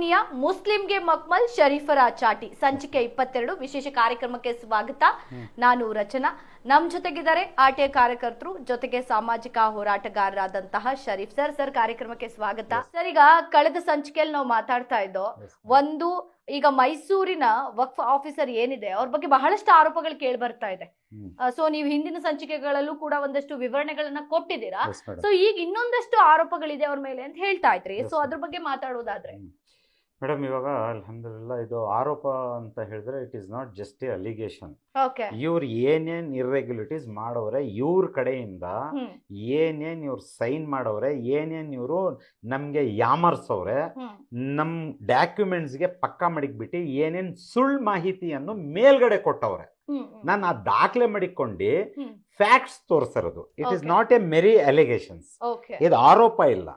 ವಾಹಿನಿಯ ಮುಸ್ಲಿಂಗೆ ಮಕ್ಮಲ್ ಶರೀಫರ ಚಾಟಿ ಸಂಚಿಕೆ 22 ವಿಶೇಷ ಕಾರ್ಯಕ್ರಮಕ್ಕೆ ಸ್ವಾಗತ. ನಾನು ರಚನಾ. ನಮ್ಮ ಜೊತೆಗಿದ್ದಾರೆ ಆರ್ಟಿಐ ಕಾರ್ಯಕರ್ತರು, ಜೊತೆಗೆ ಸಾಮಾಜಿಕ ಹೋರಾಟಗಾರರಾದಂತಹ ಶರೀಫ್ ಸರ್ ಕಾರ್ಯಕ್ರಮಕ್ಕೆ ಸ್ವಾಗತ. ಸರ್, ಈಗ ಕಳೆದ ಸಂಚಿಕೆಯಲ್ಲಿ ನಾವು ಮಾತಾಡ್ತಾ ಇದ್ದೋ ಒಂದು, ಈಗ ಮೈಸೂರಿನ ವಕ್ಫ್ ಆಫೀಸರ್ ಏನಿದೆ ಅವ್ರ ಬಗ್ಗೆ ಬಹಳಷ್ಟು ಆರೋಪಗಳು ಕೇಳಿ ಬರ್ತಾ ಇದೆ. ಸೊ ನೀವು ಹಿಂದಿನ ಸಂಚಿಕೆಗಳಲ್ಲೂ ಕೂಡ ಒಂದಷ್ಟು ವಿವರಣೆಗಳನ್ನ ಕೊಟ್ಟಿದ್ದೀರಾ. ಸೊ ಈಗ ಇನ್ನೊಂದಷ್ಟು ಆರೋಪಗಳಿದೆ ಅವ್ರ ಮೇಲೆ ಅಂತ ಹೇಳ್ತಾ ಇದ್ರಿ. ಸೊ ಅದ್ರ ಬಗ್ಗೆ ಮಾತಾಡೋದಾದ್ರೆ ಮೇಡಮ್, ಇವಾಗ ಅಲ್ಹಮ್ದುಲಿಲ್ಲಾ ಇದು ಆರೋಪ ಅಂತ ಹೇಳಿದ್ರೆ it is not just A allegation. ಇವ್ರು ಏನೇನ್ ಇರ್ರೆಗ್ಯುಲೇಟೀಸ್ ಮಾಡವ್ರೆ, ಇವ್ರ ಕಡೆಯಿಂದ ಏನೇನ್ ಇವ್ರು ಸೈನ್ ಮಾಡವ್ರೆ, ಏನೇನ್ ಇವರು ನಮ್ಗೆ ಯಾಮರ್ಸವ್ರೆ, ನಮ್ ಡಾಕ್ಯುಮೆಂಟ್ಸ್ಗೆ ಪಕ್ಕಾ ಮಡಿಕ್ಬಿಟ್ಟು ಏನೇನ್ ಸುಳ್ಳು ಮಾಹಿತಿಯನ್ನು ಮೇಲ್ಗಡೆ ಕೊಟ್ಟವ್ರೆ, ನಾನು ಆ ದಾಖಲೆ ಮಡಿಕೊಂಡು ಫ್ಯಾಕ್ಟ್ಸ್ ತೋರಿಸಿರೋದು. It is not a mere allegations, ಇದು ಆರೋಪ ಇಲ್ಲ.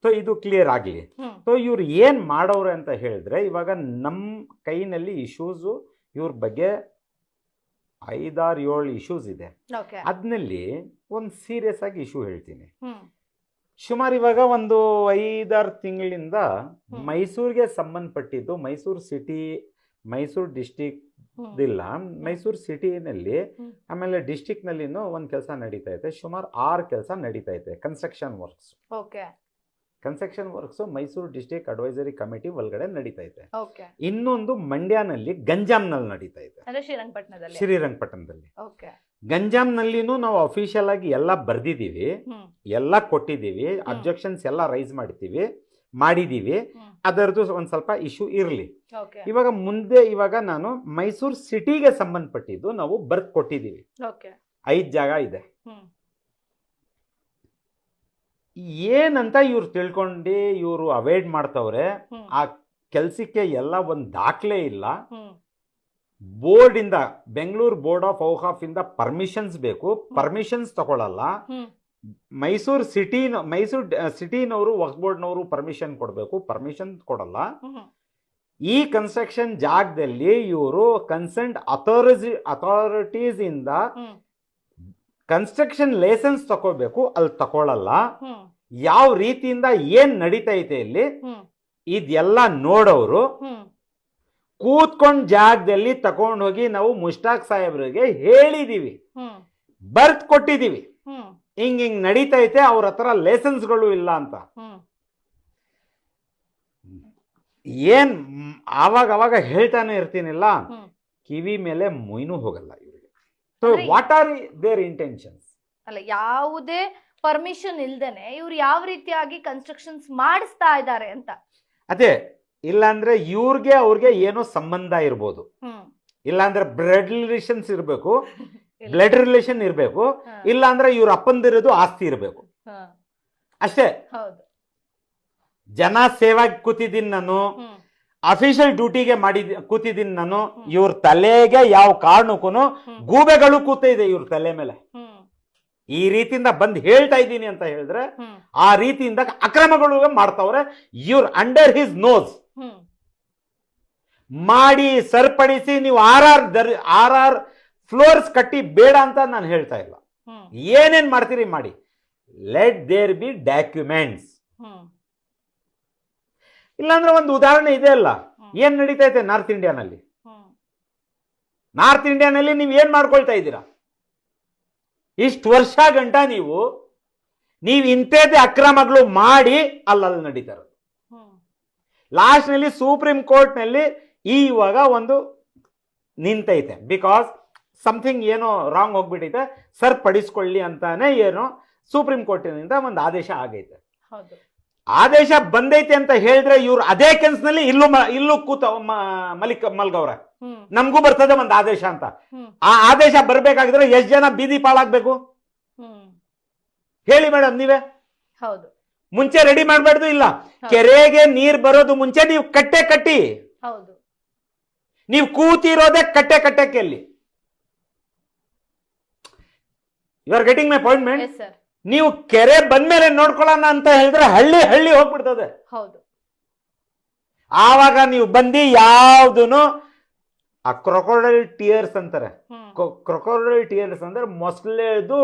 ಸೊ ಇದು ಕ್ಲಿಯರ್ ಆಗಲಿ. ಸೊ ಇವ್ರು ಏನ್ ಮಾಡವ್ರೆ ಅಂತ ಹೇಳಿದ್ರೆ, ಇವಾಗ ನಮ್ಮ ಕೈನಲ್ಲಿ ಇಶ್ಯೂಸು ಇವ್ರ ಬಗ್ಗೆ 5-7 ಇಶ್ಯೂಸ್ ಇದೆ. ಅದ್ನಲ್ಲಿ ಒಂದು ಸೀರಿಯಸ್ ಆಗಿ ಇಶ್ಯೂ ಹೇಳ್ತೀನಿ. ಸುಮಾರು ಇವಾಗ ಒಂದು 5-6 ತಿಂಗಳಿಂದ ಮೈಸೂರಿಗೆ ಸಂಬಂಧಪಟ್ಟಿದ್ದು, ಮೈಸೂರು ಸಿಟಿ, ಮೈಸೂರು ಡಿಸ್ಟಿಕ್ ಇಲ್ಲ, ಮೈಸೂರು ಸಿಟಿನಲ್ಲಿ ಆಮೇಲೆ ಡಿಸ್ಟಿಕ್ ನಲ್ಲಿನೂ ಒಂದು ಕೆಲಸ ನಡೀತಾ ಇದೆ. ಸುಮಾರು 6 ಕೆಲಸ ನಡೀತಾ ಇದೆ. Construction works Mysuru district advisory committee ಒಳಗಡೆ ನಡೀತಾ ಇದೆ. ಇನ್ನೊಂದು ಮಂಡ್ಯನಲ್ಲಿ ಗಂಜಾಂನಲ್ಲಿ ನಡೀತಾ ಇದೆ, ಶ್ರೀರಂಗಪಟ್ಟಣದಲ್ಲಿ. ಗಂಜಾಂನಲ್ಲಿನೂ ನಾವು ಅಫಿಷಿಯಲ್ ಆಗಿ ಎಲ್ಲ ಬರ್ದಿದ್ದೀವಿ, ಎಲ್ಲ ಕೊಟ್ಟಿದ್ದೀವಿ, ಅಬ್ಜೆಕ್ಷನ್ಸ್ ಎಲ್ಲ ರೈಸ್ ಮಾಡಿದ್ದೀವಿ. ಅದರದ್ದು ಒಂದು ಸ್ವಲ್ಪ ಇಶ್ಯೂ ಇರಲಿ. ಇವಾಗ ಮುಂದೆ ಇವಾಗ ನಾನು ಮೈಸೂರು ಸಿಟಿಗೆ ಸಂಬಂಧಪಟ್ಟಿದ್ದು ನಾವು ಬರ್ದ್ ಕೊಟ್ಟಿದ್ದೀವಿ. 5 ಜಾಗ ಇದೆ. ಏನಂತ ಇವ್ರು ತಿಳ್ಕೊಂಡು ಇವರು ಅವಾಯ್ಡ್ ಮಾಡ್ತವ್ರೆ. ಆ ಕೆಲ್ಸಕ್ಕೆ ಎಲ್ಲ ಒಂದು ದಾಖಲೆ ಇಲ್ಲ. ಬೋರ್ಡ್ ಇಂದ, ಬೆಂಗಳೂರು ಬೋರ್ಡ್ ಆಫ್ ಔಕಾಫ್ ಇಂದ ಪರ್ಮಿಷನ್ಸ್ ಬೇಕು, ಪರ್ಮಿಷನ್ಸ್ ತಗೊಳ್ಳಲ್ಲ. ಮೈಸೂರು ಸಿಟಿನವರು ವಕ್ಫ್ ಬೋರ್ಡ್ನವರು ಪರ್ಮಿಷನ್ ಕೊಡಬೇಕು, ಪರ್ಮಿಷನ್ ಕೊಡಲ್ಲ. ಈ ಕನ್ಸ್ಟ್ರಕ್ಷನ್ ಜಾಗದಲ್ಲಿ ಇವರು ಕನ್ಸರ್ನ್ಡ್ ಅಥಾರಿಟೀಸ್ ಇಂದ ಕನ್ಸ್ಟ್ರಕ್ಷನ್ ಲೈಸೆನ್ಸ್ ತಗೋಬೇಕು, ಅಲ್ಲಿ ತಗೊಳ್ಳಲ್ಲ. ಯಾವ ರೀತಿಯಿಂದ ಏನ್ ನಡೀತೈತೆ ಇಲ್ಲಿ ಇದೆಲ್ಲ ನೋಡೋರು ಕೂತ್ಕೊಂಡ್ ಜಾಗದಲ್ಲಿ ತಗೊಂಡು ಹೋಗಿ ನಾವು ಮುಷ್ತಾಕ್ ಸಾಹೇಬ್ರಿಗೆ ಹೇಳಿದೀವಿ, ಬರ್ತ್ ಕೊಟ್ಟಿದೀವಿ, ಹಿಂಗ್ ನಡೀತೈತೆ, ಅವ್ರ ಹತ್ರ ಲೈಸೆನ್ಸ್ಗಳು ಇಲ್ಲ ಅಂತ. ಏನ್ ಅವಾಗ ಹೇಳ್ತಾನೆ ಇರ್ತೀನಿಲ್ಲ, ಕಿವಿ ಮೇಲೆ ಮೊಯ್ನು ಹೋಗಲ್ಲ ಇವರಿಗೆ. So what are their intentions? ಅಲ್ಲ, ಯಾವುದೇ ಪರ್ಮಿಷನ್ ಇಲ್ದೇನೆ ಇವ್ರು ಯಾವ ರೀತಿಯಾಗಿ ಕನ್ಸ್ಟ್ರಕ್ಷನ್ಸ್ ಮಾಡಿಸ್ತಾ ಇದ್ದಾರೆ ಅಂತ. ಅದೇ, ಇಲ್ಲಾಂದ್ರೆ ಅವ್ರಿಗೆ ಏನೋ ಸಂಬಂಧ ಇರ್ಬೋದು, ಇಲ್ಲಾಂದ್ರೆ ಬ್ಲಡ್ ರಿಲೇಷನ್ ಇರ್ಬೇಕು, ಇಲ್ಲಾಂದ್ರೆ ಇವ್ರ ಅಪ್ಪಂದಿರೋದು ಆಸ್ತಿ ಇರ್ಬೇಕು, ಅಷ್ಟೇ. ಜನ ಸೇವಾಗಿ ಕೂತಿದ್ದೀನಿ ನಾನು, ಅಫಿಷಿಯಲ್ ಡ್ಯೂಟಿಗೆ ಕೂತಿದ್ದೀನಿ ನಾನು. ಇವ್ರ ತಲೆಗೆ ಯಾವ ಕಾರಣಕ್ಕೂ ಗೂಬೆಗಳು ಕೂತ ಇದೆ ಇವ್ರ ತಲೆ ಮೇಲೆ. ಈ ರೀತಿಯಿಂದ ಬಂದ್ ಹೇಳ್ತಾ ಇದ್ದೀನಿ ಅಂತ ಹೇಳಿದ್ರೆ ಆ ರೀತಿಯಿಂದ ಅಕ್ರಮಗಳು ಮಾಡ್ತಾವ್ರೆ. ಇವ್ರ ಅಂಡರ್ ಹಿಸ್ ನೋಸ್ ಮಾಡಿ ಸರಿಪಡಿಸಿ ನೀವು ಆರ್ ಫ್ಲೋರ್ಸ್ ಕಟ್ಟಿ ಬೇಡ ಅಂತ ನಾನು ಹೇಳ್ತಾ ಇಲ್ಲ. ಏನೇನ್ ಮಾಡ್ತೀರಿ ಮಾಡಿ, ಲೆಟ್ ದೇರ್ ಬಿ ಡಾಕ್ಯುಮೆಂಟ್ಸ್. ಇಲ್ಲಾಂದ್ರೆ ಒಂದು ಉದಾಹರಣೆ ಇದೆ ಅಲ್ಲ, ಏನ್ ನಡೀತೈತೆ ನಾರ್ತ್ ಇಂಡಿಯಾನಲ್ಲಿ ನೀವು ಏನ್ ಮಾಡ್ಕೊಳ್ತಾ ಇದ್ದೀರಾ? ಇಷ್ಟು ವರ್ಷ ಗಂಟ ನೀವು ಇಂಥದ್ದೇ ಅಕ್ರಮಗಳು ಮಾಡಿ ಅಲ್ಲಲ್ಲಿ ನಡೀತಾ ಇರೋದು. ಲಾಸ್ಟ್ ನಲ್ಲಿ ಸುಪ್ರೀಂ ಕೋರ್ಟ್ ನಲ್ಲಿ ಇವಾಗ ಒಂದು ನಿಂತೈತೆ, ಬಿಕಾಸ್ ಸಮಥಿಂಗ್ ಏನೋ ರಾಂಗ್ ಹೋಗ್ಬಿಟ್ಟೈತೆ, ಸರಿಪಡಿಸ್ಕೊಳ್ಳಿ ಅಂತಾನೆ ಏನೋ ಸುಪ್ರೀಂ ಕೋರ್ಟಿನಿಂದ ಒಂದು ಆದೇಶ ಆಗೈತೆ. ಆದೇಶ ಬಂದೈತೆ ಅಂತ ಹೇಳಿದ್ರೆ ಇವ್ರು ಅದೇ ಕೆನ್ಸ್ನಲ್ಲಿ ಇಲ್ಲೂ ಕೂತ ಮಲ್ಗವ್ರೆ, ನಮಗೂ ಬರ್ತದೆ ಒಂದು ಆದೇಶ ಅಂತ. ಆ ಆದೇಶ ಬರ್ಬೇಕಾಗಿದ್ರೆ ಎಷ್ಟು ಜನ ಬೀದಿ ಪಾಲಾಗ್ಬೇಕು ಹೇಳಿ ಮೇಡಮ್ ನೀವೇ? ಮುಂಚೆ ರೆಡಿ ಮಾಡ್ಬಾರ್ದು. ಇಲ್ಲ, ಕೆರೆಗೆ ನೀರ್ ಬರೋದು ಮುಂಚೆ ನೀವು ಕಟ್ಟಿ, ನೀವು ಕೂತಿರೋದೇ ಕಟ್ಟೆಕ್ಕೆ. You are getting my point? ನೀವು ಕೆರೆ ಬಂದ್ಮೇಲೆ ನೋಡ್ಕೊಳ್ಳೋಣ ಅಂತ ಹೇಳಿದ್ರೆ ಹಳ್ಳಿ ಹೋಗ್ಬಿಡ್ತದೆ. ಆವಾಗ ನೀವು ಬಂದು ಯಾವ್ದೂನು ಆ ಕ್ರೊಕೊಡೈಲ್ ಟಿಯರ್ಸ್ ಅಂತಾರೆ. ಕ್ರೊಕೊಡೈಲ್ ಟಿಯರ್ಸ್ ಅಂದ್ರೆ ಮೊಸಳೆದು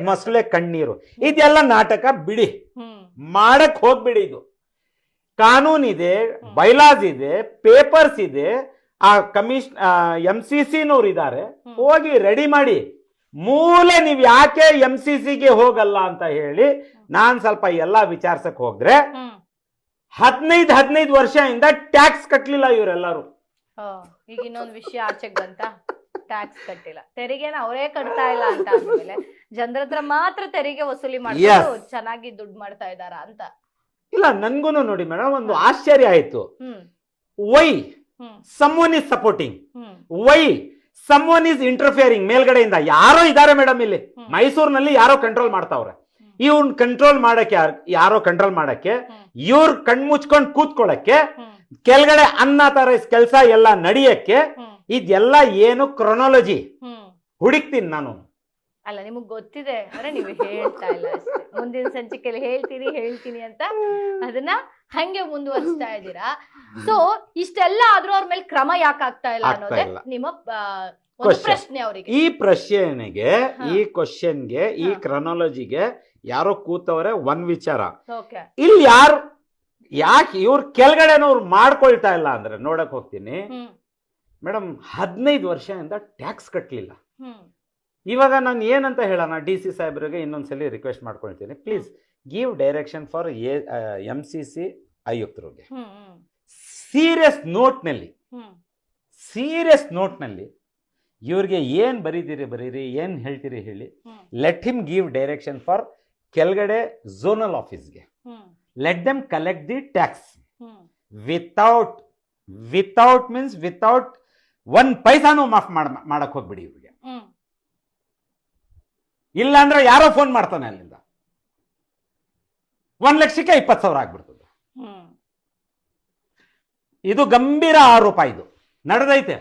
ಮೊಸಳೆ ಕಣ್ಣೀರು. ಇದೆಲ್ಲ ನಾಟಕ ಬಿಡಿ, ಮಾಡಕ್ ಹೋಗ್ಬಿಡಿ. ಇದು ಕಾನೂನಿದೆ, ಬೈಲಾಸ್ ಇದೆ, ಪೇಪರ್ಸ್ ಇದೆ, ಆ MCC-ನವ್ರು ಇದ್ದಾರೆ, ಹೋಗಿ ರೆಡಿ ಮಾಡಿ. ಮೂಲೆ ನೀವು ಯಾಕೆ MCC-ಗೆ ಹೋಗಲ್ಲ ಅಂತ ಹೇಳಿ ನಾನ್ ಸ್ವಲ್ಪ ಎಲ್ಲ ವಿಚಾರಿಸಕ್ ಹೋದ್ರೆ 15 ವರ್ಷದಿಂದ ಟ್ಯಾಕ್ಸ್ ಕಟ್ಲಿಲ್ಲ ಇವರೆಲ್ಲರೂ. ಈಗ ಇನ್ನೊಂದು ವಿಷಯ ಆಚೆಗೆ ಬಂತ, ಟ್ಯಾಕ್ಸ್ ಕಟ್ಟಿಲ್ಲ, ತೆರಿಗೆನ ಅವರೇ ಕಟ್ತಾ ಇಲ್ಲ ಅಂತ ಆದ್ಮೇಲೆ ಜನರ ಹತ್ರ ಮಾತ್ರ ತೆರಿಗೆ ವಸೂಲಿ ಮಾಡ್ಕೊಂಡು ಚೆನ್ನಾಗಿ ದುಡ್ಡು ಮಾಡ್ತಾ ಇದಾರ ಅಂತ. ಇಲ್ಲ, ನನ್ಗೂನು ನೋಡಿ ಮೇಡಮ್ ಒಂದು ಆಶ್ಚರ್ಯ ಆಯ್ತು. Why someone is supporting, why someone is interfering? ಮೇಲ್ಗಡೆಯಿಂದ ಯಾರೋ ಇದಾರೆ ಮೇಡಮ್, ಇಲ್ಲಿ ಮೈಸೂರಿನಲ್ಲಿ ಯಾರೋ ಕಂಟ್ರೋಲ್ ಮಾಡ್ತಾವ್ರೆ. ಇವ್ನ್ ಕಂಟ್ರೋಲ್ ಮಾಡಕ್ಕೆ ಯಾರೋ ಕಂಟ್ರೋಲ್ ಮಾಡಕ್ಕೆ, ಇವ್ರ ಕಣ್ಮುಚ್ಕೊಂಡ್ ಕೂತ್ಕೊಳ್ಳಕ್ಕೆ, ಕೆಳಗಡೆ ಅನ್ನ ತರ ಕೆಲಸ ಎಲ್ಲ ನಡಿಯಕ್ಕೆ, ಇದೆಲ್ಲ ಏನು ಕ್ರೊನಾಲಜಿ ಹುಡುಕ್ತೀನಿ ನಾನು. ಅಲ್ಲ, ನಿಮಗ್ ಗೊತ್ತಿದೆ ಅಂದ್ರೆ ನೀವು ಹೇಳ್ತಾ ಇಲ್ಲ ಅಷ್ಟೇ. ಮುಂದಿನ ಸಂಚಿಕೆಯಲ್ಲಿ ಹೇಳ್ತೀನಿ ಅಂತ ಅದನ್ನ ಹಂಗೆ ಮುಂದುವರಿಸ್ತಾ ಇದ್ದೀರಾ. ಸೊ ಇಷ್ಟೆಲ್ಲ ಆದ್ರೂ ಅವ್ರ ಮೇಲೆ ಕ್ರಮ ಯಾಕೆ ಆಗ್ತಾ ಇಲ್ಲ ಅನ್ನೋದೇ ನಿಮ್ಮ ಪ್ರಶ್ನೆ ಅವರಿಗೆ. ಈ ಪ್ರಶ್ನೆಗೆ, ಈ ಕ್ವಶನ್ಗೆ, ಈ ಕ್ರೊನಾಲಜಿಗೆ ಯಾರೋ ಕೂತವ್ರೆ ಒಂದ್ ವಿಚಾರ. ಇಲ್ಲಿ ಯಾಕೆ ಇವ್ರ ಕೆಳಗಡೆನವ್ರು ಮಾಡ್ಕೊಳ್ತಾ ಇಲ್ಲ ಅಂದ್ರೆ ನೋಡಕ್ ಹೋಗ್ತೀನಿ ಮೇಡಮ್. 15 ವರ್ಷದಿಂದ ಟ್ಯಾಕ್ಸ್ ಕಟ್ಲಿಲ್ಲ. ಇವಾಗ ನಾನು ಏನಂತ ಹೇಳೋಣ, DC ಸಾಹೇಬ್ರಿಗೆ ಇನ್ನೊಂದ್ಸಲಿ ರಿಕ್ವೆಸ್ಟ್ ಮಾಡ್ಕೊಳ್ತೀನಿ, please give direction for MCC ಆಯುಕ್ತರಿಗೆ. ಸೀರಿಯಸ್ ನೋಟ್ನಲ್ಲಿ ಇವ್ರಿಗೆ ಏನ್ ಬರೀರಿ, ಏನ್ ಹೇಳ್ತೀರಿ ಹೇಳಿ. Let him give direction for ಕೆಳಗಡೆ ಝೋನಲ್ ಆಫೀಸ್ಗೆ. Let them collect the tax without means without 1 ಪೈಸಾನು ಮಾಫ್ ಮಾಡಕ್ ಹೋಗ್ಬಿಡಿ ಇವ್ರಿಗೆ. ಇಲ್ಲ ಅಂದ್ರೆ ಯಾರೋ ಫೋನ್ ಮಾಡ್ತಾನೆ ಅಲ್ಲಿಂದ, 1,20,000 ಆಗ್ಬಿಡ್ತದೆ. ಇದು ಗಂಭೀರ ಆರೋಪ, ಇದು ನಡೆದೈತೆ.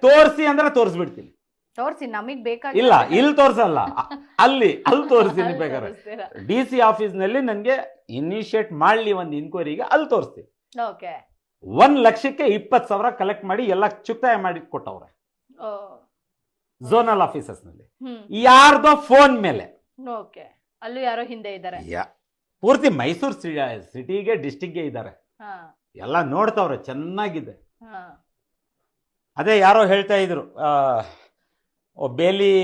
ತೋರಿಸಿ ಅಂದ್ರೆ ತೋರಿಸ್ಬಿಡ್ತೀನಿ. ತೋರಿಸಿ, ನಮಗ್ ಬೇಕಾಗಿಲ್ಲ. ಇಲ್ಲ, ಇಲ್ಲಿ ತೋರ್ಸಲ್ಲ, ಅಲ್ಲಿ ತೋರಿಸ್ತೀನಿ ಬೇಕಾದ್ರೆ. DC ಆಫೀಸ್ನಲ್ಲಿ ನನ್ಗೆ ಇನಿಷಿಯೇಟ್ ಮಾಡ್ಲಿ ಒಂದು ಇನ್ಕ್ವೈರಿಗೆ, ಅಲ್ಲಿ ತೋರಿಸ್ತೀನಿ. 1,20,000 ಕಲೆಕ್ಟ್ ಮಾಡಿ ಎಲ್ಲ ಚುಕ್ತಾಯ ಮಾಡಿ ಕೊಟ್ಟವ್ರೆ ಝೋನಲ್ ಆಫೀಸರ್ಸ್ ನಲ್ಲಿ. ಯಾರ್ದೋ ಫೋನ್ ಮೇಲೆ, ಅಲ್ಲೂ ಯಾರೋ ಹಿಂದೆ ಇದ್ದಾರೆ. ಪೂರ್ತಿ ಮೈಸೂರು ಸಿಟಿಗೆ, ಡಿಸ್ಟಿಕ್ಗೆ ಇದ್ದಾರೆ. ಎಲ್ಲ ನೋಡ್ತಾವ್ರೆ, ಚೆನ್ನಾಗಿದೆ. ಅದೇ ಯಾರೋ ಹೇಳ್ತಾ ಇದ್ರು, ಬೇಲಿ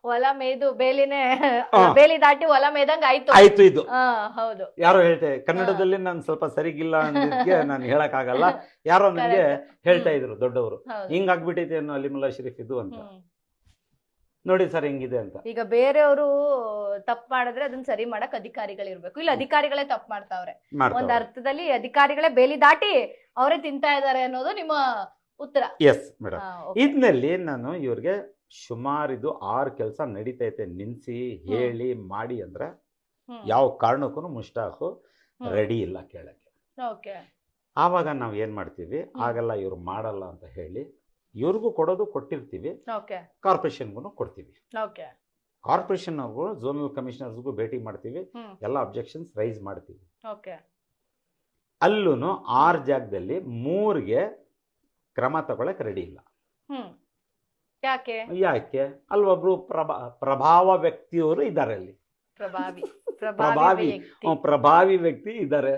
ಹೊಲ ಮೇಯ್ದು ಬೇಲಿ ದಾಟಿ ಹೊಲ ಮೇಯ್ದಂಗ ಆಯ್ತು ಇದು. ಹೌದು, ಯಾರೋ ಹೇಳ್ತಾ, ಕನ್ನಡದಲ್ಲಿ ನಾನು ಸ್ವಲ್ಪ ಸರಿಗಿಲ್ಲ ಅನ್ನೋದಕ್ಕೆ ನಾನು ಹೇಳಕ್ ಆಗಲ್ಲ, ಯಾರೋ ನನಗೆ ಹೇಳ್ತಾ ಇದ್ರು ದೊಡ್ಡವರು, ಹಿಂಗಾಗ್ಬಿಟ್ಟೈತೆ ಅನ್ನೋ ಅಲಿಮುಲ್ಲಾ ಶರೀಫ್ ಇದು ಅಂತ. ನೋಡಿ ಸರ್ ಹೆಂಗಿದೆ ಅಂತ. ಈಗ ಬೇರೆಯವರು ತಪ್ಪು ಮಾಡಿದ್ರೆ ಅದನ್ನ ಸರಿ ಮಾಡಕ್ ಅಧಿಕಾರಿಗಳಿರ್ಬೇಕು. ಇಲ್ಲ, ಅಧಿಕಾರಿಗಳೇ ತಪ್ಪು ಮಾಡ್ತಾವ್ರೆ. ಒಂದ್ ಅರ್ಥದಲ್ಲಿ ಅಧಿಕಾರಿಗಳೇ ಬೇಲಿ ದಾಟಿ ಅವರೇ ತಿಂತಾ ಇದಾರೆ ಅನ್ನೋದು ನಿಮ್ಮ ಉತ್ತರ. Yes madam. ಇದ್ನಲ್ಲಿ ನಾನು ಇವ್ರಿಗೆ ಸುಮಾರು ಇದು 6 ಕೆಲಸ ನಡೀತೈತೆ ನಿನ್ಸಿ ಹೇಳಿ ಮಾಡಿ ಅಂದ್ರೆ ಯಾವ ಕಾರಣಕ್ಕೂ ಮುಷ್ಟಾಕು ರೆಡಿ ಇಲ್ಲ ಕೇಳಕ್ಕೆ. ಆವಾಗ ನಾವ್ ಏನ್ ಮಾಡ್ತೀವಿ, ಆಗಲ್ಲ ಇವ್ರು ಮಾಡಲ್ಲ ಅಂತ ಹೇಳಿ ಇವ್ರಿಗೂ ಕೊಡೋದು ಕೊಟ್ಟಿರ್ತೀವಿ, ಕಾರ್ಪೊರೇಷನ್ಗೂ ಕೊಡ್ತೀವಿ. ಕಾರ್ಪೊರೇಷನ್ ಅವ್ರಿಗೂ ಝೋನಲ್ ಕಮಿಷನರ್ಸ್ಗೂ ಭೇಟಿ ಮಾಡ್ತೀವಿ, ಎಲ್ಲ ಅಬ್ಜೆಕ್ಷನ್ಸ್ ರೈಸ್ ಮಾಡ್ತೀವಿ. ಅಲ್ಲೂ 6 ಜಾಗದಲ್ಲಿ 3ಗೆ ಕ್ರಮ ತಗೊಳಕ್ ರೆಡಿ ಇಲ್ಲ. ಯಾಕೆ ಅಲ್ಲೊಬ್ರು ಪ್ರಭಾವ ವ್ಯಕ್ತಿಯವರು ಇದ್ದಾರೆ, ಅಲ್ಲಿ ಪ್ರಭಾವಿ ವ್ಯಕ್ತಿ ಇದ್ದಾರೆ.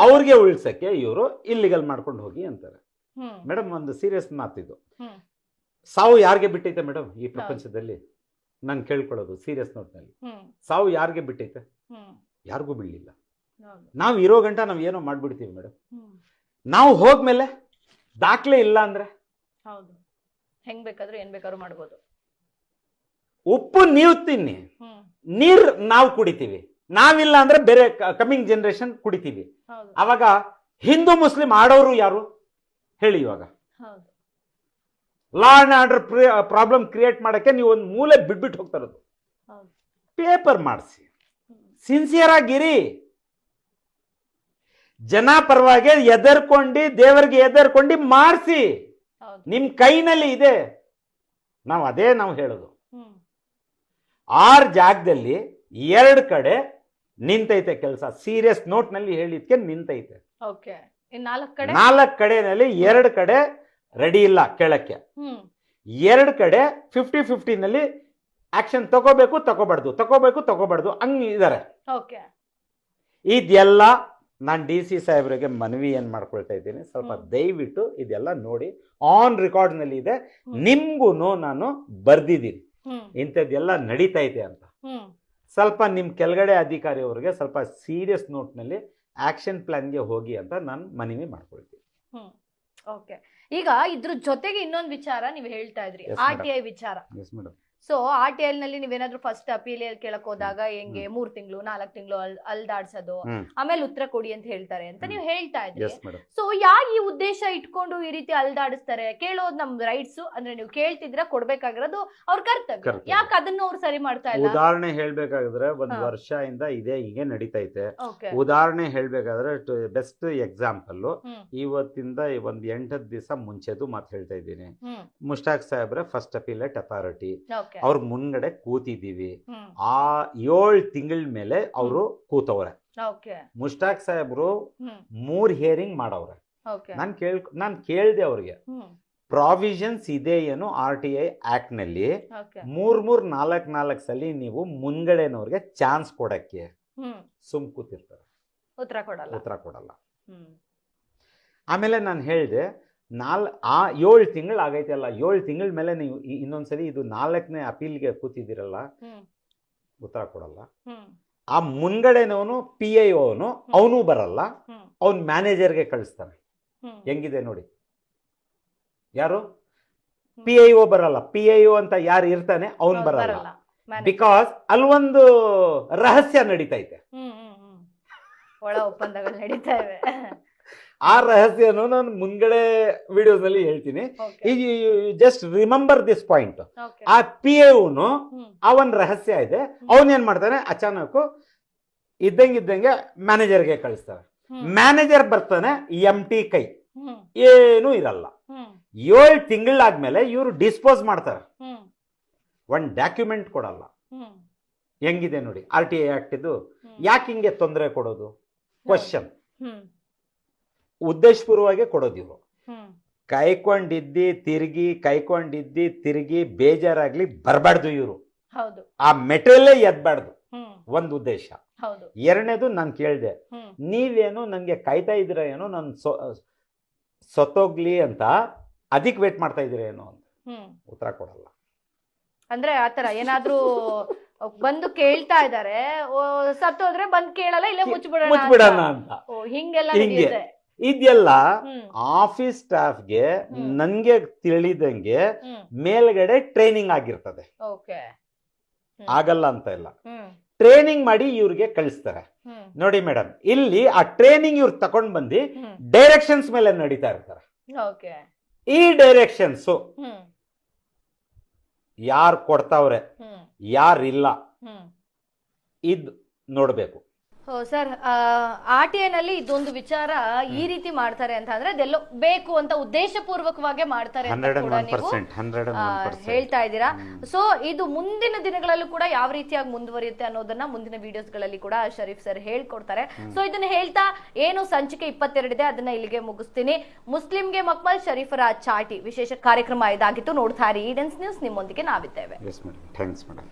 ಅವ್ರಿಗೆ ಉಳಿಸಕ್ಕೆ ಇವರು ಇಲ್ಲಿಗಲ್ ಮಾಡ್ಕೊಂಡು ಹೋಗಿ ಅಂತಾರೆ. ಮೇಡಮ್, ಒಂದು ಸೀರಿಯಸ್ ಮಾತಿದು. ಸಾವು ಯಾರಿಗೆ ಬಿಟ್ಟೈತೆ ಮೇಡಮ್ ಈ ಪ್ರಪಂಚದಲ್ಲಿ? ನಾನು ಕೇಳ್ಕೊಳ್ಳೋದು ಸೀರಿಯಸ್ ನೋಟ್ನಲ್ಲಿ, ಸಾವು ಯಾರಿಗೆ ಬಿಟ್ಟೈತೆ? ಯಾರಿಗೂ ಬಿಡ್ಲಿಲ್ಲ. ನಾವು ಇರೋ ಗಂಟ ನಾವ್ ಏನೋ ಮಾಡ್ಬಿಡ್ತೀವಿ ಮೇಡಮ್. ನಾವು ಹೋದ್ಮೇಲೆ ದಾಖಲೆ ಇಲ್ಲ ಅಂದ್ರೆ ಹೆಂಗ್ ಬೇಕಾದ್ರೂ ಏನ್ ಬೇಕಾದ್ರೂ ಮಾಡ್ಬೋದು. ಉಪ್ಪು ನೀವು ತಿನ್ನಿ, ನೀರ್ ನಾವು ಕುಡಿತೀವಿ, ನಾವಿಲ್ಲ ಅಂದ್ರೆ ಬೇರೆ ಕಮಿಂಗ್ ಜನರೇಷನ್ ಕುಡಿತೀವಿ. ಅವಾಗ ಹಿಂದೂ ಮುಸ್ಲಿಂ ಆಡೋರು ಯಾರು ಹೇಳಿ? ಇವಾಗ law and order problem create ಮಾಡಕ್ಕೆ ನೀವು ಒಂದು ಮೂಲೆ ಬಿಟ್ಬಿಟ್ಟು ಹೋಗ್ತಾ ಇರೋದು. ಪೇಪರ್ ಮಾಡಿಸಿ, ಸಿನ್ಸಿಯರ್ ಆಗಿರಿ, ಜನ ಪರವಾಗಿ ಎದರ್ಕೊಂಡು, ದೇವರಿಗೆ ಎದರ್ಕೊಂಡು ಮಾಡಿಸಿ, ನಿಮ್ ಕೈನಲ್ಲಿ ಇದೆ. ನಾವು ಅದೇ ನಾವು ಹೇಳೋದು. 6 ಜಾಗದಲ್ಲಿ 2 ಕಡೆ ನಿಂತೈತೆ ಕೆಲಸ. ಸೀರಿಯಸ್ ನೋಟ್ ನಲ್ಲಿ ಹೇಳಿದ್ಕೆ ನಿಂತೈತೆ. 4 ಕಡೆನಲ್ಲಿ 2 ಕಡೆ ರೆಡಿ ಇಲ್ಲ ಕೇಳಕ್ಕೆ. 2 ಕಡೆ 50-50 ನಲ್ಲಿ ಆಕ್ಷನ್ ತಗೋಬಾರ್ದು ಹಂಗಿದ್ದಾರೆ. ಓಕೆ, ಇದೆಲ್ಲ ನಾನು DC ಸಾಹೇಬ್ರಿಗೆ ಮನವಿ ಏನ್ ಮಾಡ್ಕೊಳ್ತಾ ಇದ್ದೀನಿ, ಸ್ವಲ್ಪ ದಯವಿಟ್ಟು ಇದೆಲ್ಲ ನೋಡಿ. ಆನ್ ರೆಕಾರ್ಡ್ ನಲ್ಲಿ ಇದೆ, ನಿಮ್ಗೂ ನಾನು ಬರ್ದಿದ್ದೀನಿ ಇಂಥದ್ದೆಲ್ಲ ನಡೀತಾ ಇದೆ ಅಂತ. ಸ್ವಲ್ಪ ನಿಮ್ ಕೆಳಗಡೆ ಅಧಿಕಾರಿ ಅವ್ರಿಗೆ ಸ್ವಲ್ಪ ಸೀರಿಯಸ್ ನೋಟ್ ನಲ್ಲಿ ಆಕ್ಷನ್ ಪ್ಲಾನ್ಗೆ ಹೋಗಿ ಅಂತ ನಾನು ಮನವಿ ಮಾಡ್ಕೊಳ್ತೀನಿ. ಓಕೆ, ಈಗ ಇದ್ರ ಜೊತೆಗೆ ಇನ್ನೊಂದು ವಿಚಾರ ನೀವು ಹೇಳ್ತಾ ಇದ್ರಿ, RTI ವಿಚಾರ. ಸೊ RTI ನಲ್ಲಿ ನೀವೇನಾದ್ರೂ ಫಸ್ಟ್ ಅಪೀಲ್ ಕೇಳಕ್ ಹೋದಾಗ ಹೆಂಗೆ 3 ತಿಂಗಳು 4 ತಿಂಗಳು ಅಲ್ದಾಡ್ಸೋದು, ಆಮೇಲೆ ಉತ್ತರ ಕೊಡಿ ಅಂತ ಹೇಳ್ತಾರೆ ಅಂತ ನೀವು ಹೇಳ್ತಾ ಇದ್ರಿ. ಸೊ ಯಾಕೆ ಈ ಉದ್ದೇಶ ಇಟ್ಕೊಂಡು ಈ ರೀತಿ ಅಲ್ದಾಡಿಸ್ತಾರೆ? ಕೇಳೋದು ನಮ್ ರೈಟ್ಸ್, ಅಂದ್ರೆ ನೀವು ಕೇಳ್ತಿದ್ರ ಕೊಡ್ಬೇಕಾಗಿರೋದು ಅವ್ರ ಕರ್ತವ್ಯ, ಯಾಕೆ ಅದನ್ನು ಅವ್ರು ಸರಿ ಮಾಡ್ತಾ ಇಲ್ಲ? ಉದಾಹರಣೆ ಹೇಳ್ಬೇಕಾದ್ರೆ 1 ವರ್ಷದಿಂದ ಇದೆ ಹೀಗೆ ನಡೀತೈತೆ. ಉದಾಹರಣೆ ಹೇಳ್ಬೇಕಾದ್ರೆ ಬೆಸ್ಟ್ ಎಕ್ಸಾಂಪಲ್ ಇವತ್ತಿಂದ 8 ದಿವಸ ಮುಂಚೆದು ಮಾತು ಹೇಳ್ತಾ ಇದ್ದೀನಿ. ಮುಷ್ತಾಕ್ ಸಾಹೇಬ್ರೆ ಫಸ್ಟ್ ಅಪೀಲೇಟ್ ಅಥಾರಿಟಿ, ಅವ್ರ ಮುಂದ್ಗಡೆ ಕೂತಿದ್ದೀವಿ. ಆ 7 ತಿಂಗಳ ಮೇಲೆ ಅವರು ಕೂತವ್ರೆ. ಮುಷ್ತಾಕ್ ಸಾಹೇಬ್ರು 3 ಹಿಯರಿಂಗ್ ಮಾಡವ್ರೆ. ನಾನ್ ಕೇಳ್ದೆ ಅವ್ರಿಗೆ, ಪ್ರಾವಿಷನ್ಸ್ ಇದೆ ಏನು RTI ಆಕ್ಟ್ ನಲ್ಲಿ 3-4 ಸಲ ನೀವು ಮುಂದ್ಗಡೆನವ್ರಿಗೆ ಚಾನ್ಸ್ ಕೊಡಕ್ಕೆ ಸುಮ್ ಕೂತಿರ್ತಾರೆ, ಉತ್ತರ ಕೊಡಲ್ಲ. ಆಮೇಲೆ ನಾನು ಹೇಳ್ದೆ 7 ತಿಂಗಳು ಆಗೈತೆ ಅಲ್ಲ, 7 ತಿಂಗಳ ಮೇಲೆ ನೀವು ಇನ್ನೊಂದ್ಸಲಿ ಇದು 4ನೇ ಅಪೀಲ್ಗೆ ಕೂತಿದ್ದೀರಲ್ಲ, ಉತ್ತರ ಕೊಡಲ್ಲ. ಆ ಮುಂದ್ಗಡೆನವನು PIO ಅವನು ಬರಲ್ಲ, ಅವನ್ ಮ್ಯಾನೇಜರ್ಗೆ ಕಳಿಸ್ತಾನೆ. ಹೆಂಗಿದೆ ನೋಡಿ, ಯಾರು PIO ಬರಲ್ಲ, PIO ಅಂತ ಯಾರು ಇರ್ತಾನೆ ಅವನ್ ಬರಲ್ಲ. ಬಿಕಾಸ್ ಅಲ್ಲೊಂದು ರಹಸ್ಯ ನಡೀತೈತೆ, ಒಳ ಒಪ್ಪಂದಗಳು ನಡೀತಾ ಇವೆ. ಆ ರಹಸ್ಯನು ನಾನು ಮುಂದ್ಗಡೆ ವಿಡಿಯೋಸ್ ನಲ್ಲಿ ಹೇಳ್ತೀನಿ. Just remember this point. ಆ PIO ಅವನ್ ರಹಸ್ಯ ಇದೆ, ಅವನೇನ್ ಮಾಡ್ತಾನೆ, ಅಚಾನಕ್ ಇದ್ದಂಗೆ ಮ್ಯಾನೇಜರ್ಗೆ ಕಳಿಸ್ತಾರೆ. ಮ್ಯಾನೇಜರ್ ಬರ್ತಾನೆ, ಎಂಟಿ ಕೈ, ಏನೂ ಇರಲ್ಲ. 7 ತಿಂಗಳಾದ್ಮೇಲೆ ಇವರು ಡಿಸ್ಪೋಸ್ ಮಾಡ್ತಾರೆ, ಒಂದ್ ಡಾಕ್ಯುಮೆಂಟ್ ಕೊಡಲ್ಲ. ಹೆಂಗಿದೆ ನೋಡಿ RTI ಆಕ್ಟ್ ಇದು. ಯಾಕೆ ಹಿಂಗೆ ತೊಂದರೆ ಕೊಡೋದು? ಕ್ವಶನ್ ಉದ್ದೇಶಪೂರ್ವವಾಗಿ ಕೊಡೋದು. ಇವರು ಕೈಕೊಂಡಿದ್ದಿ ತಿರುಗಿ ಬೇಜಾರಾಗ್ಲಿ ಬರಬಾರ್ದು, ಇವರು ಆ ಮೆಟೀರಿಯಲ್ಲೇ ಎದ್ಬಾರ್ದು. ಒಂದು ಉದ್ದೇಶ. ಎರಡನೇದು ನಾನು ಕೇಳಿದೆ, ನೀವೇನು ನಂಗೆ ಕಾಯ್ತಾ ಇದ್ದೀರಾ ಏನೋ ನಾನು ಸತ್ತೋಗ್ಲಿ ಅಂತ, ಅದಕ್ಕೆ ವೇಟ್ ಮಾಡ್ತಾ ಇದ್ದೀರಾ ಏನೋ ಅಂತ. ಉತ್ತರ ಕೊಡಲ್ಲ. ಅಂದ್ರೆ ಆತರ ಏನಾದ್ರೂ ಬಂದು ಕೇಳ್ತಾ ಇದಾರೆ, ಸತ್ತೋದ್ರೆ ಬಂದ್ ಕೇಳಲ್ಲ, ಇಲ್ಲೇ ಮುಚ್ಚಿಬಿಡೋಣ ಅಂತ. ಹಿಂಗೆಲ್ಲ ಇದೆಲ್ಲ ಆಫೀಸ್ ಸ್ಟಾಫ್ಗೆ ನನ್ಗೆ ತಿಳಿದಂಗೆ ಮೇಲ್ಗಡೆ ಟ್ರೈನಿಂಗ್ ಆಗಿರ್ತದೆ. ಆಗಲ್ಲ ಅಂತ ಇಲ್ಲ, ಟ್ರೈನಿಂಗ್ ಮಾಡಿ ಇವ್ರಿಗೆ ಕಳಿಸ್ತಾರೆ. ನೋಡಿ ಮೇಡಮ್, ಇಲ್ಲಿ ಆ ಟ್ರೈನಿಂಗ್ ಇವ್ರು ತಕೊಂಡ್ ಬಂದು ಡೈರೆಕ್ಷನ್ಸ್ ಮೇಲೆ ನಡೀತಾ ಇರ್ತಾರೆ. ಈ ಡೈರೆಕ್ಷನ್ಸ್ ಯಾರು ಕೊಡ್ತಾವ್ರೆ ಯಾರಿಲ್ಲ ಇದ್ ನೋಡ್ಬೇಕು. ಸರ್, RTI ನಲ್ಲಿ ಇದೊಂದು ವಿಚಾರ ಈ ರೀತಿ ಮಾಡ್ತಾರೆ ಅಂತ ಅಂದ್ರೆ ಅದೆಲ್ಲೋ ಬೇಕು ಅಂತ ಉದ್ದೇಶಪೂರ್ವಕವಾಗಿ ಮಾಡ್ತಾರೆ ಅಂತ ಕೂಡ ನೀವು ಹೇಳ್ತಾ ಇದ್ದೀರಾ. ಸೊ ಇದು ಮುಂದಿನ ದಿನಗಳಲ್ಲೂ ಕೂಡ ಯಾವ ರೀತಿಯಾಗಿ ಮುಂದುವರಿಯುತ್ತೆ ಅನ್ನೋದನ್ನ ಮುಂದಿನ ವಿಡಿಯೋಸ್ ಗಳಲ್ಲಿ ಕೂಡ ಶರೀಫ್ ಸರ್ ಹೇಳ್ಕೊಡ್ತಾರೆ. ಸೊ ಇದನ್ನ ಹೇಳ್ತಾ ಏನು ಸಂಚಿಕೆ 22 ಇದೆ ಅದನ್ನ ಇಲ್ಲಿಗೆ ಮುಗಿಸ್ತೀನಿ. ಮುಸ್ಲಿಂಗೆ ಮಕ್ಮಲ್ ಶರೀಫರ ಚಾಟಿ ವಿಶೇಷ ಕಾರ್ಯಕ್ರಮ ಇದಾಗಿತ್ತು. ನೋಡ್ತಾ ಇರಿ ಈಡೆನ್ಸ್ ನ್ಯೂಸ್, ನಿಮ್ಮೊಂದಿಗೆ ನಾವಿದ್ದೇವೆ. Thanks madam.